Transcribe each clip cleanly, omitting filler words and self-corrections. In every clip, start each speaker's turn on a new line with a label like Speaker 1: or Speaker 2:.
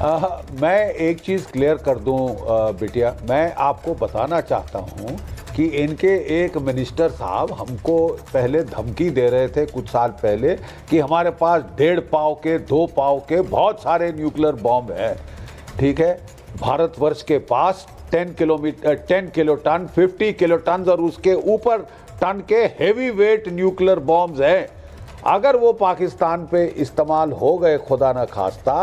Speaker 1: मैं एक चीज़ क्लियर कर दूं बिटिया, मैं आपको बताना चाहता हूं कि इनके एक मिनिस्टर साहब हमको पहले धमकी दे रहे थे कुछ साल पहले कि हमारे पास 1.5 पाव के 2 पाव के बहुत सारे न्यूक्लियर बॉम्ब है। ठीक है, भारतवर्ष के पास 10 किलोटन 50 किलोटन और उसके ऊपर टन के हेवी वेट न्यूक्लियर बॉम्ब्स हैं। अगर वो पाकिस्तान पे इस्तेमाल हो गए खुदा न खास्ता,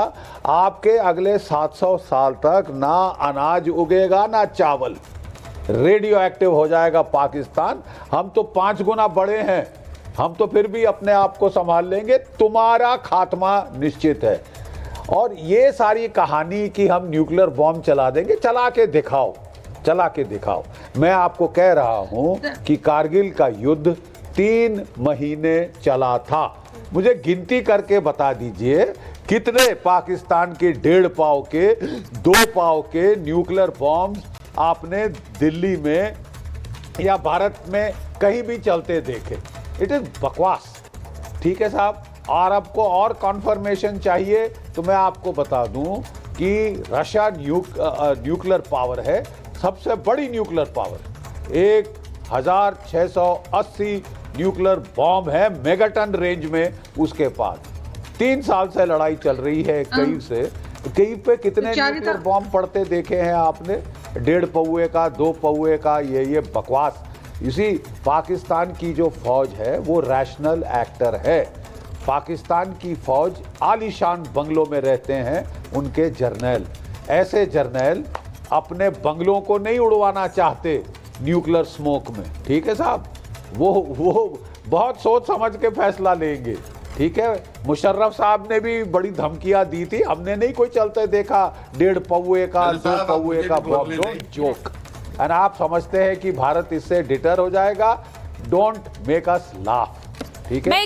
Speaker 1: आपके अगले 700 साल तक ना अनाज उगेगा ना चावल, रेडियो एक्टिव हो जाएगा पाकिस्तान। हम तो 5 गुना बड़े हैं, हम तो फिर भी अपने आप को संभाल लेंगे, तुम्हारा खात्मा निश्चित है। और ये सारी कहानी कि हम न्यूक्लियर बॉम्ब चला देंगे, चला के दिखाओ, चला के दिखाओ। मैं आपको कह रहा हूं कि कारगिल का युद्ध 3 महीने चला था। मुझे गिनती करके बता दीजिए कितने पाकिस्तान के 1.5 पाव के 2 पाव के न्यूक्लियर बॉम्ब आपने दिल्ली में या भारत में कहीं भी चलते देखे। इट इज बकवास। ठीक है साहब, और आपको और कॉन्फर्मेशन चाहिए तो मैं आपको बता दूं कि रशिया न्यूक्लियर पावर है, सबसे बड़ी न्यूक्लियर पावर। 1680 न्यूक्लियर बॉम्ब है मेगाटन रेंज में उसके पास। 3 साल से लड़ाई चल रही है कई से। कई पे कितने न्यूक्लियर बॉम्ब पड़ते देखे हैं आपने? 1.5 पौए का 2 पौए का, ये बकवास। इसी पाकिस्तान की जो फौज है वो रैशनल एक्टर है। पाकिस्तान की फौज आलीशान बंगलों में रहते हैं उनके जर्नल। ऐसे जर्नल अपने बंगलों को नहीं उड़वाना चाहते न्यूक्लियर स्मोक में। ठीक है साहब, वो बहुत सोच समझ के फैसला लेंगे। ठीक है, मुशर्रफ साहब ने भी बड़ी धमकियां दी थी, हमने नहीं कोई चलते देखा 1.5 पौए का 2 पौए का बॉम्ब। Don't joke. और आप समझते हैं कि भारत इससे डिटर हो जाएगा? Don't make us laugh. ठीक है,
Speaker 2: मैं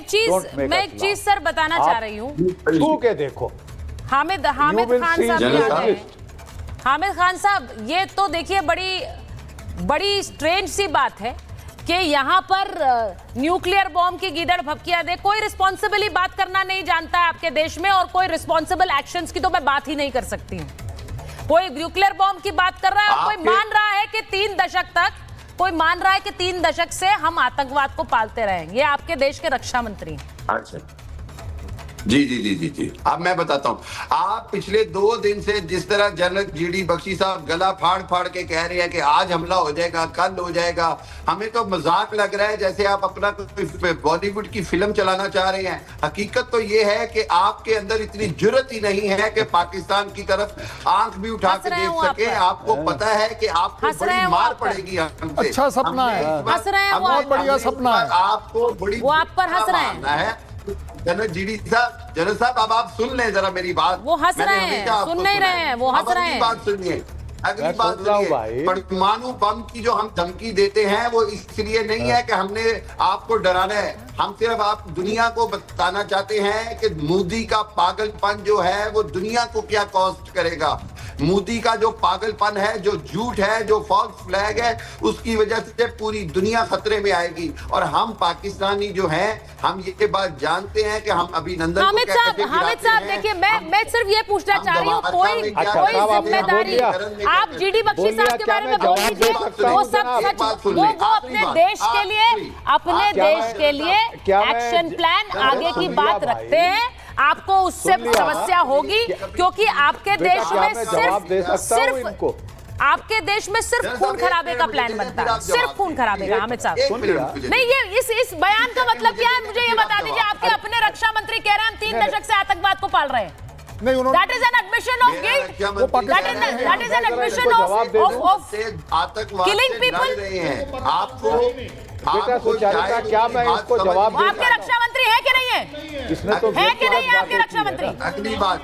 Speaker 2: एक चीज सर बताना चाह रही हूँ।
Speaker 1: छू के देखो।
Speaker 2: हामिद खान साहब, हामिद खान साहब, ये तो देखिए बड़ी स्ट्रेंज सी बात है कि यहाँ पर न्यूक्लियर बॉम्ब की गीदड़ भपकियां दे, कोई रिस्पॉन्सिबली बात करना नहीं जानता है आपके देश में, और कोई रिस्पॉन्सिबल एक्शंस की तो मैं बात ही नहीं कर सकती हूँ। कोई न्यूक्लियर बॉम्ब की बात कर रहा है और कोई मान रहा है कि 3 दशक से हम आतंकवाद को पालते रहे। ये आपके देश के रक्षा मंत्री हैं।
Speaker 3: जी। अब मैं बताता हूँ, आप पिछले 2 दिन से जिस तरह जनरल जीडी बख्शी साहब गला फाड़ के कह रहे हैं कि आज हमला हो जाएगा, कल हो जाएगा, हमें तो मजाक लग रहा है, जैसे आप अपना बॉलीवुड की फिल्म चलाना चाह रहे हैं। हकीकत तो ये है कि आपके अंदर इतनी जुर्रत ही नहीं है कि पाकिस्तान की तरफ आंख भी उठा के देख सके। आपको पता है कि आपको बड़ी मार पड़ेगी हमसे।
Speaker 4: अच्छा सपना है, बहुत बढ़िया सपना है।
Speaker 3: आपको बड़ी
Speaker 2: वो आप पर हंस रहे हैं
Speaker 3: जनरल साहब, अब आप सुन लें जरा मेरी बात।
Speaker 2: वो हंस रहे हैं, सुन नहीं रहे हैं, वो हंस रहे हैं।
Speaker 3: बात सुनिए, अगली बात सुनिए। परमाणु बम की जो हम धमकी देते हैं वो इसलिए नहीं है कि हमने आपको डराना है, हम सिर्फ आप दुनिया को बताना चाहते हैं कि मोदी का पागलपन जो है वो दुनिया को क्या कॉस्ट करेगा। मोदी का जो पागलपन है, जो झूठ है, जो फॉल्स फ्लैग है, उसकी वजह से पूरी दुनिया खतरे में आएगी। और हम पाकिस्तानी जो हैं, हम ये बात जानते हैं कि हम अभिनंदन
Speaker 2: हामिद साहब देखिए, मैं सिर्फ ये पूछना चाह रही हूँ, कोई जिम्मेदारी आप जीडी बख्शी साहब के बारे में बोल लीजिए, वो सब सच, वो अपने देश के लिए एक्शन प्लान आगे की बात रखते हैं। आपको उससे समस्या होगी क्योंकि आपके देश में सिर्फ आपके देश में सिर्फ खून खराबे का प्लान बनता है, सिर्फ खून खराबे का। हामिद साहब नहीं, ये इस बयान का मतलब क्या है, मुझे ये बता दीजिए। आपके अपने रक्षा मंत्री कह रहे हैं हम 3 दशक से आतंकवाद को पाल रहे हैं। That is an admission of guilt. That is an admission of killing people.
Speaker 3: आपको क्या मैं इसको जवाब
Speaker 2: दूं? आपके रक्षा मंत्री है कि नहीं है?
Speaker 1: इसने तो
Speaker 2: है कि नहीं है आपके रक्षा मंत्री?
Speaker 3: अगली बात,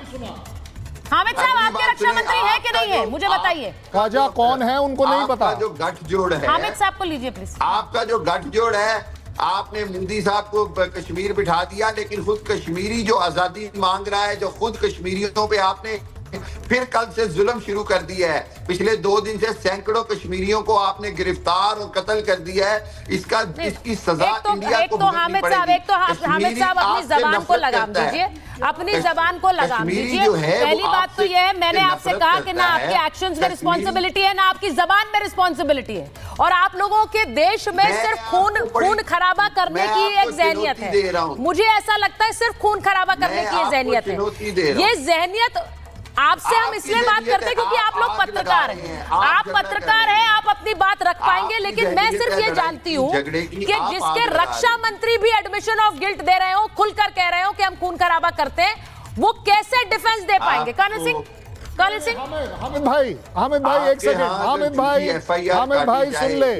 Speaker 2: हामिद साहब, आपके रक्षा मंत्री है कि नहीं है, मुझे बताइए।
Speaker 4: ख्वाजा कौन है उनको नहीं पता।
Speaker 3: जो गठजोड़ है,
Speaker 2: हामिद साहब को लीजिए प्लीज।
Speaker 3: आपका जो गठजोड़ है, आपने मोदी साहब को कश्मीर बिठा दिया, लेकिन खुद कश्मीरी जो आजादी मांग रहा है, जो खुद कश्मीरियों पे आपने फिर कल से जुल्म शुरू कर दिया है। पिछले 2 दिन से सैकड़ों कश्मीरियों को आपने गिरफ्तार और कत्ल कर दिया है। इसकी सजा इंडिया को
Speaker 2: हामिद साहब अपनी जबान को लगाम दीजिए, अपनी जबान को लगाम दीजिए। पहली बात तो यह है, मैंने आपसे कहा कि ना आपके एक्शंस में रिस्पॉन्सिबिलिटी है ना आपकी जबान में रिस्पॉन्सिबिलिटी है, और आप लोगों के देश में सिर्फ खून खराबा करने की एक जहनियत है। मुझे ऐसा लगता है सिर्फ खून खराबा करने की ये जहनियत है। ये जहनियत आपसे हम इसलिए बात करते हैं क्योंकि आप लोग पत्रकार हैं, आप पत्रकार हैं, आप अपनी बात रख पाएंगे। लेकिन मैं सिर्फ ये जानती हूँ कि जिसके रक्षा मंत्री भी एडमिशन ऑफ गिल्ट दे रहे हो, खुलकर कह रहे हो कि हम खून खराबा करते हैं, वो कैसे डिफेंस दे पाएंगे? कर्नल सिंह
Speaker 4: हामिद भाई एक सेकंड, हामिद भाई सुन ले,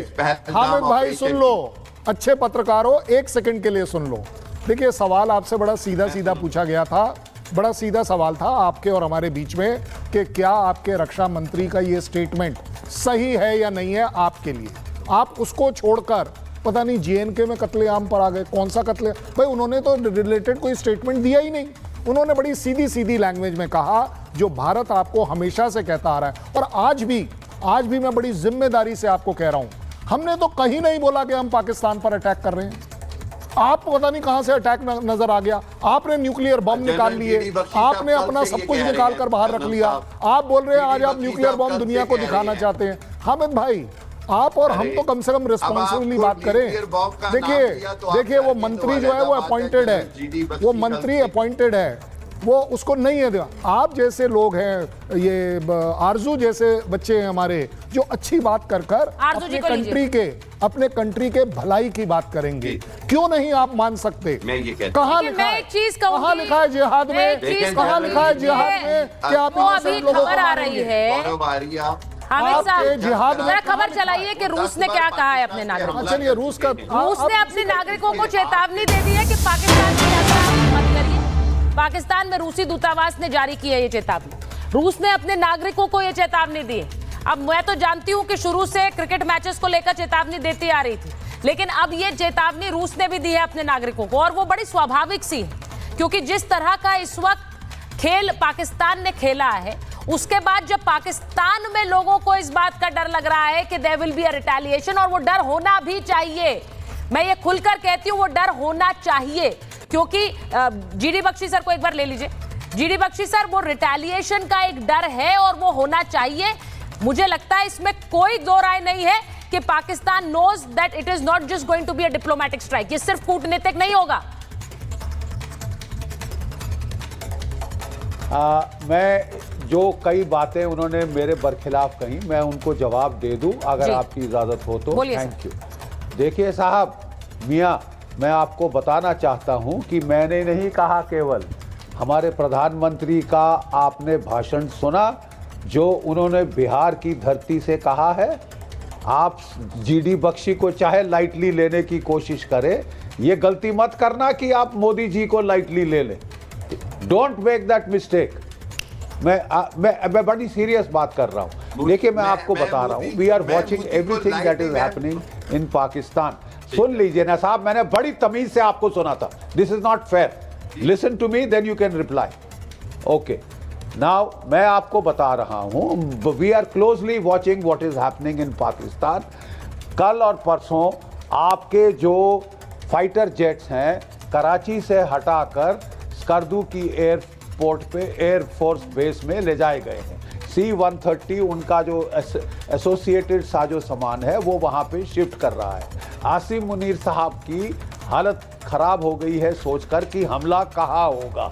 Speaker 4: हामिद भाई सुन लो, अच्छे पत्रकार हो, एक सेकंड के लिए सुन लो। देखिए सवाल आपसे बड़ा सीधा सीधा पूछा गया था, बड़ा सीधा सवाल था आपके और हमारे बीच में कि क्या आपके रक्षा मंत्री का ये स्टेटमेंट सही है या नहीं है आपके लिए। आप उसको छोड़कर पता नहीं जेएनके में कत्लेआम पर आ गए। कौन सा कत्ले भाई, उन्होंने तो रिलेटेड कोई स्टेटमेंट दिया ही नहीं। उन्होंने बड़ी सीधी सीधी लैंग्वेज में कहा जो भारत आपको हमेशा से कहता आ रहा है, और आज भी मैं बड़ी जिम्मेदारी से आपको कह रहा हूं, हमने तो कहीं नहीं बोला कि हम पाकिस्तान पर अटैक कर रहे हैं। आप पता नहीं कहां से अटैक नजर आ गया, आपने न्यूक्लियर बम निकाल लिए, आपने अपना सब कुछ निकाल कर बाहर रख लिया। आप बोल रहे हैं आज आप न्यूक्लियर बम दुनिया को दिखाना चाहते हैं। हामिद भाई, आप और हम तो कम से कम रिस्पॉन्सिबली बात करें। देखिए वो मंत्री जो है वो अपॉइंटेड है, वो मंत्री अपॉइंटेड है, वो उसको नहीं है। आप जैसे लोग हैं, ये आरजू जैसे बच्चे हैं हमारे, जो अच्छी बात कर अपने कंट्री के भलाई की बात करेंगे। क्यों नहीं आप मान सकते? कहाँ लिखा है जिहाद में, कहाँ लिखा है जिहाद में कि आप
Speaker 2: खबर आ रही है जिहाद में? खबर चलाइए कि रूस ने क्या कहा है अपने नागरिकों।
Speaker 4: चलिए रूस
Speaker 2: ने अपने नागरिकों को चेतावनी दे दी है कि पाकिस्तान की यात्रा मत करिए। पाकिस्तान में रूसी दूतावास ने जारी की है ये चेतावनी, रूस ने अपने नागरिकों को ये चेतावनी दी है। अब मैं तो जानती हूं कि शुरू से क्रिकेट मैचेस को लेकर चेतावनी देती आ रही थी, लेकिन अब ये चेतावनी रूस ने भी दी है अपने नागरिकों को, और वो बड़ी स्वाभाविक सी है, क्योंकि जिस तरह का इस वक्त खेल पाकिस्तान ने खेला है, उसके बाद जब पाकिस्तान में लोगों को इस बात का डर लग रहा है कि there will be a retaliation, और वो डर होना भी चाहिए। मैं ये खुलकर कहती हूं, वो डर होना चाहिए, क्योंकि जीडी बख्शी सर को एक बार ले लीजिए। जीडी बख्शी सर, वो रिटेलिएशन का एक डर है और वो होना चाहिए। मुझे लगता है इसमें कोई दो राय नहीं है कि Pakistan knows that it is not just going to be a diplomatic strike. ये सिर्फ कूटनीतिक नहीं होगा।
Speaker 1: मैं जो कई बातें उन्होंने मेरे बरखिलाफ कही, मैं उनको जवाब दे दूं अगर आपकी इजाजत हो तो। Thank you. देखिए साहब मियां, मैं आपको बताना चाहता हूं कि मैंने नहीं कहा, केवल हमारे प्रधानमंत्री का आपने भाषण सुना जो उन्होंने बिहार की धरती से कहा है। आप जीडी बख्शी को चाहे लाइटली लेने की कोशिश करें, ये गलती मत करना कि आप मोदी जी को लाइटली ले लें। Don't make that mistake. मैं बड़ी सीरियस बात कर रहा हूं। देखिए मैं आपको बता रहा हूं, we are watching everything that is happening in Pakistan. सुन लीजिए ना साहब, मैंने बड़ी तमीज से आपको सुना था। This is not fair, listen to me then you can reply. Okay, now मैं आपको बता रहा हूं, we are closely watching what is happening in Pakistan. कल और परसों आपके जो फाइटर जेट्स हैं कराची से हटाकर स्कर्दू की एयरपोर्ट पे एयरफोर्स बेस में ले जाए गए हैं। C-130 उनका जो एसोसिएटेड साजो सामान है वो वहाँ पे शिफ्ट कर रहा है। आसिम मुनीर साहब की हालत खराब हो गई है सोचकर कि हमला कहाँ होगा।